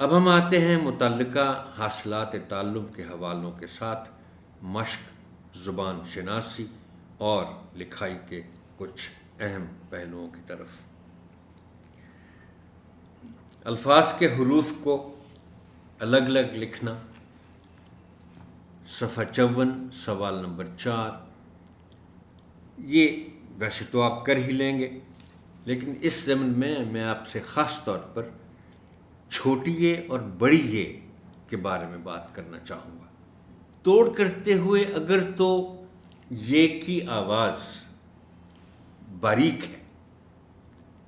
اب ہم آتے ہیں متعلقہ حاصلات تعلم کے حوالوں کے ساتھ مشق، زبان شناسی اور لکھائی کے کچھ اہم پہلوؤں کی طرف۔ الفاظ کے حروف کو الگ الگ لکھنا، صفحہ 54 سوال نمبر 4۔ یہ ویسے تو آپ کر ہی لیں گے، لیکن اس ضمن میں آپ سے خاص طور پر چھوٹی یہ اور بڑی یہ کے بارے میں بات کرنا چاہوں گا۔ توڑ کرتے ہوئے اگر تو یہ کی آواز باریک ہے،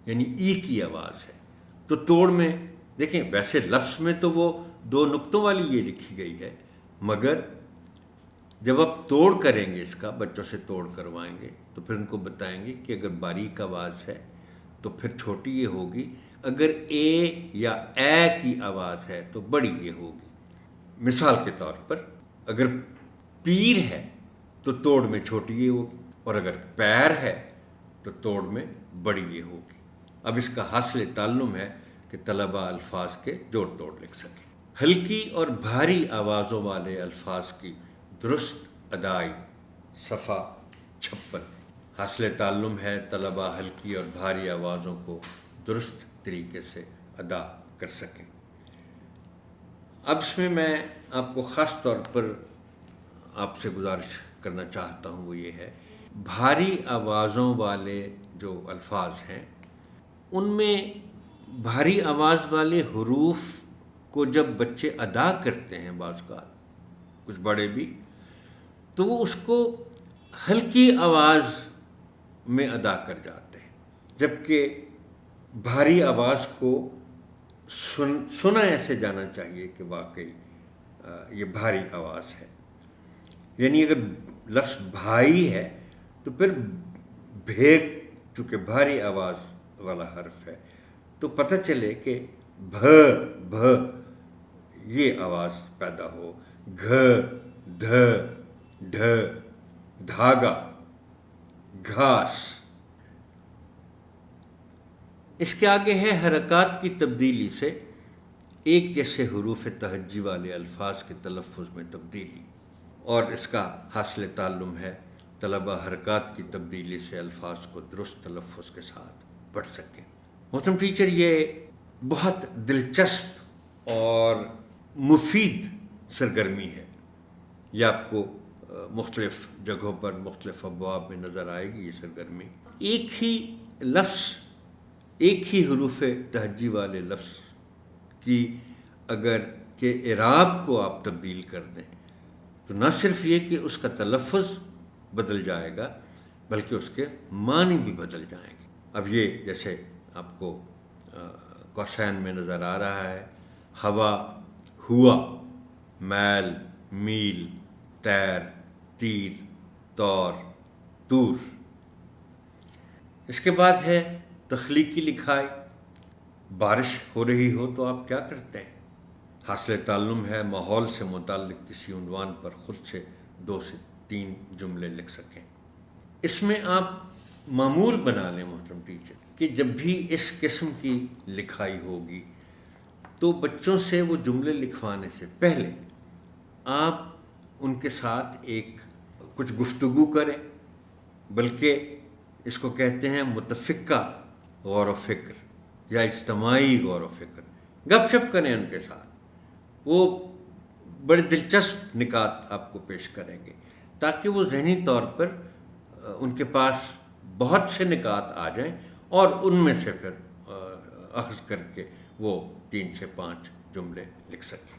یعنی ای کی آواز ہے، تو توڑ میں دیکھیں ویسے لفظ میں تو وہ 2 نقطوں والی یہ لکھی گئی ہے، مگر جب آپ توڑ کریں گے، اس کا بچوں سے توڑ کروائیں گے تو پھر ان کو بتائیں گے کہ اگر باریک آواز ہے تو پھر چھوٹی یہ ہوگی، اگر اے یا اے کی آواز ہے تو بڑی یہ ہوگی۔ مثال کے طور پر اگر پیر ہے تو توڑ میں چھوٹی یہ ہوگی، اور اگر پیر ہے تو توڑ میں بڑی یہ ہوگی۔ اب اس کا حاصل تعلم ہے کہ طلبہ الفاظ کے جوڑ توڑ لکھ سکیں۔ ہلکی اور بھاری آوازوں والے الفاظ کی درست ادائی، صفحہ 56۔ حاصل تعلم ہے طلبہ ہلکی اور بھاری آوازوں کو درست طریقے سے ادا کر سکیں۔ اب اس میں آپ کو خاص طور پر آپ سے گزارش کرنا چاہتا ہوں، وہ یہ ہے بھاری آوازوں والے جو الفاظ ہیں ان میں بھاری آواز والے حروف کو جب بچے ادا کرتے ہیں، بعض اوقات کچھ بڑے بھی، تو وہ اس کو ہلکی آواز میں ادا کر جاتے ہیں، جبکہ بھاری آواز کو سنا ایسے جانا چاہیے کہ واقعی یہ بھاری آواز ہے۔ یعنی اگر لفظ بھائی ہے تو پھر بھیک چونکہ بھاری آواز والا حرف ہے تو پتہ چلے کہ بھ یہ آواز پیدا ہو، گھ دھ ڈھ دھاگا گھاس۔ اس کے آگے ہے حرکات کی تبدیلی سے ایک جیسے حروف تہجی والے الفاظ کے تلفظ میں تبدیلی، اور اس کا حاصل تعلم ہے طلبہ حرکات کی تبدیلی سے الفاظ کو درست تلفظ کے ساتھ پڑھ سکیں۔ محترم ٹیچر، یہ بہت دلچسپ اور مفید سرگرمی ہے۔ یہ آپ کو مختلف جگہوں پر مختلف ابواب میں نظر آئے گی۔ یہ سرگرمی ایک ہی لفظ، ایک ہی حروف تہجی والے لفظ کی اگر کہ اعراب کو آپ تبدیل کر دیں تو نہ صرف یہ کہ اس کا تلفظ بدل جائے گا بلکہ اس کے معنی بھی بدل جائیں گے۔ اب یہ جیسے آپ کو قوسین میں نظر آ رہا ہے، ہوا، ہوا، میل، میل، تیر، تیر، طور، طور۔ اس کے بعد ہے تخلیقی لکھائی۔ بارش ہو رہی ہو تو آپ کیا کرتے ہیں؟ حاصل تعلم ہے ماحول سے متعلق کسی عنوان پر خود سے 2 سے 3 جملے لکھ سکیں۔ اس میں آپ معمول بنا لیں محترم ٹیچر کہ جب بھی اس قسم کی لکھائی ہوگی تو بچوں سے وہ جملے لکھوانے سے پہلے آپ ان کے ساتھ کچھ گفتگو کریں، بلکہ اس کو کہتے ہیں متفقہ غور و فکر یا اجتماعی غور و فکر۔ گپ شپ کریں ان کے ساتھ، وہ بڑے دلچسپ نکات آپ کو پیش کریں گے تاکہ وہ ذہنی طور پر ان کے پاس بہت سے نکات آ جائیں اور ان میں سے پھر اخذ کر کے وہ 3 سے 5 جملے لکھ سکیں۔